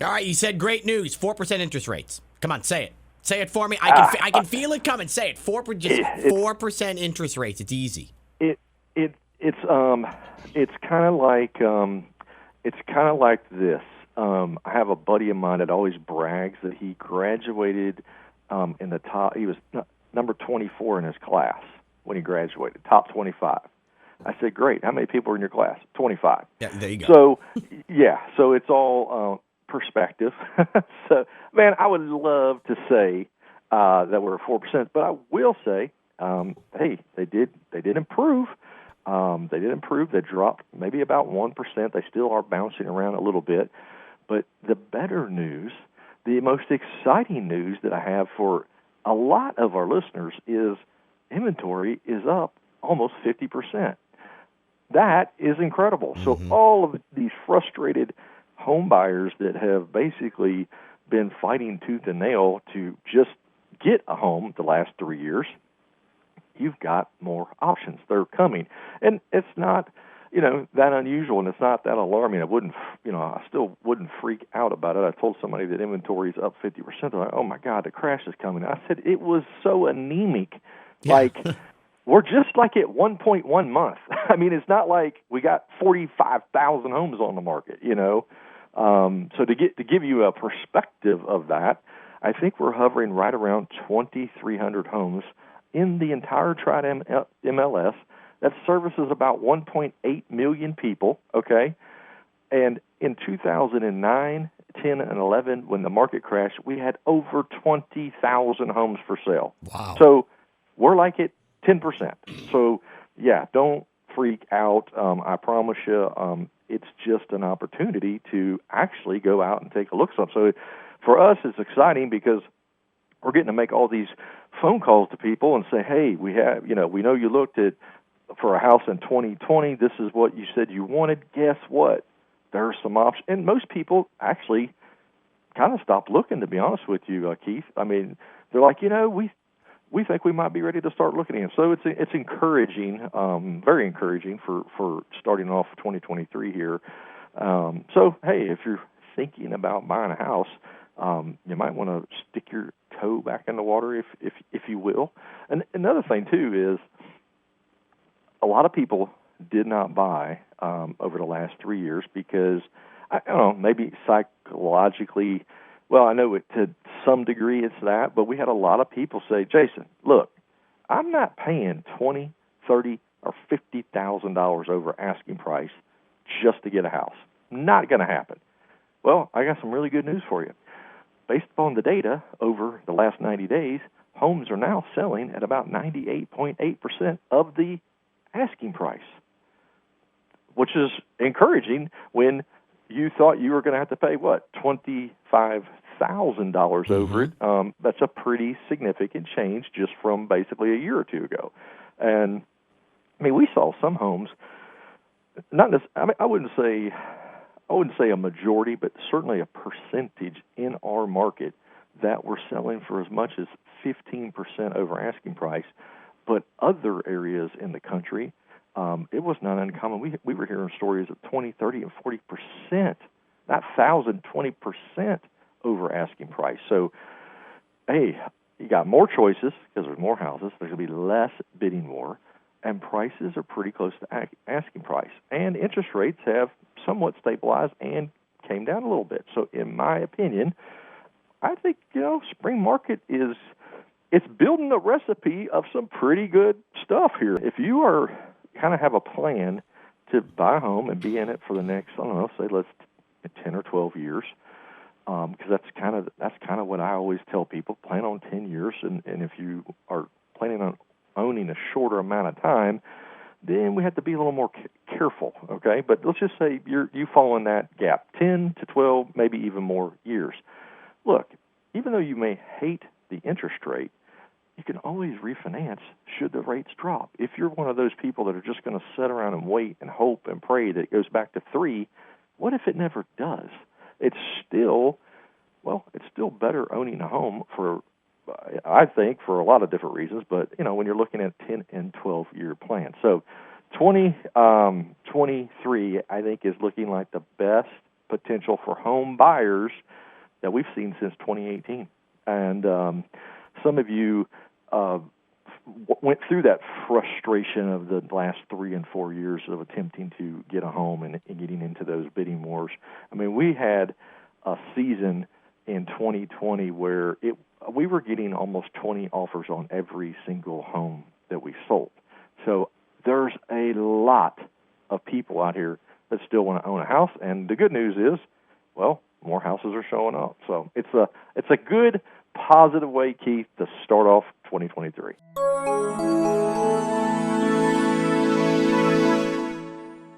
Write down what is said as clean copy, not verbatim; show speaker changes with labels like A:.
A: All right, you said great news. 4% interest rates. Come on, say it. Say it for me. I can feel it coming. Say it. Just 4% interest rates. It's easy.
B: It's kind of like this. I have a buddy of mine that always brags that he graduated in the top. He was number 24 in his class when he graduated, top 25. I said, "Great. How many people are in your class?" 25.
A: Yeah, there you go.
B: So, so it's all perspective. So, man, I would love to say that we're at 4%, but I will say, hey, they did improve. They did improve. They dropped maybe about 1%. They still are bouncing around a little bit. But the better news, the most exciting news that I have for a lot of our listeners is inventory is up almost 50%. That is incredible. Mm-hmm. So all of these frustrated home buyers that have basically been fighting tooth and nail to just get a home the last 3 years, you've got more options. They're coming. And it's not, that unusual, and it's not that alarming. I still wouldn't freak out about it. I told somebody that inventory is up 50%. They're like, oh, my God, the crash is coming. I said it was so anemic. Yeah. Like, we're just like at 1.1 month. I mean, it's not like we got 45,000 homes on the market, So to give you a perspective of that, I think we're hovering right around 2,300 homes in the entire Triad MLS. That services about 1.8 million people, okay? And in 2009, 10, and 11, when the market crashed, we had over 20,000 homes for sale.
A: Wow.
B: So we're like at 10%. So, yeah, don't freak out. I promise you, it's just an opportunity to actually go out and take a look. So for us, it's exciting because we're getting to make all these phone calls to people and say, hey, we know you looked for a house in 2020. This is what you said you wanted. Guess what? There are some options. And most people actually kind of stopped looking, to be honest with you, Keith. I mean, they're like, we think we might be ready to start looking at. So it's encouraging, very encouraging for starting off 2023 here. So, hey, if you're thinking about buying a house, you might want to stick your toe back in the water, if you will. And another thing, too, is a lot of people did not buy over the last 3 years because, I don't know, maybe psychologically, well, I know to some degree it's that, but we had a lot of people say, Jason, look, I'm not paying $20,000, $30,000, or $50,000 over asking price just to get a house. Not going to happen. Well, I got some really good news for you. Based upon the data over the last 90 days, homes are now selling at about 98.8% of the asking price, which is encouraging when you thought you were going to have to pay, $25,000 over it. That's a pretty significant change just from basically a year or two ago. And, I mean, we saw some homes, I wouldn't say a majority, but certainly a percentage in our market that were selling for as much as 15% over asking price. But other areas in the country, it was not uncommon. We were hearing stories of 20, 30, and 40%, not 1,000, 20% over asking price. So, hey, you got more choices because there's more houses. There's going to be less bidding war, and prices are pretty close to asking price. And interest rates have somewhat stabilized and came down a little bit. So, in my opinion, I think, spring market it's building a recipe of some pretty good stuff here. If you kind of have a plan to buy a home and be in it for the next, I don't know, say 10 or 12 years, because that's kind of what I always tell people. Plan on 10 years, and if you are planning on owning a shorter amount of time, then we have to be a little more careful, okay? But let's just say you fall in that gap, 10 to 12, maybe even more years. Look, even though you may hate the interest rate, you can always refinance should the rates drop. If you're one of those people that are just going to sit around and wait and hope and pray that it goes back to 3, what if it never does? It's still better owning a home for, I think, for a lot of different reasons, but, when you're looking at 10 and 12-year plans. So 2023, I think, is looking like the best potential for home buyers that we've seen since 2018. And some of you went through that frustration of the last 3 and 4 years of attempting to get a home and getting into those bidding wars. I mean, we had a season in 2020 where we were getting almost 20 offers on every single home that we sold. So there's a lot of people out here that still want to own a house, and the good news is, well, more houses are showing up. So it's a good, positive way, Keith, to start off 2023.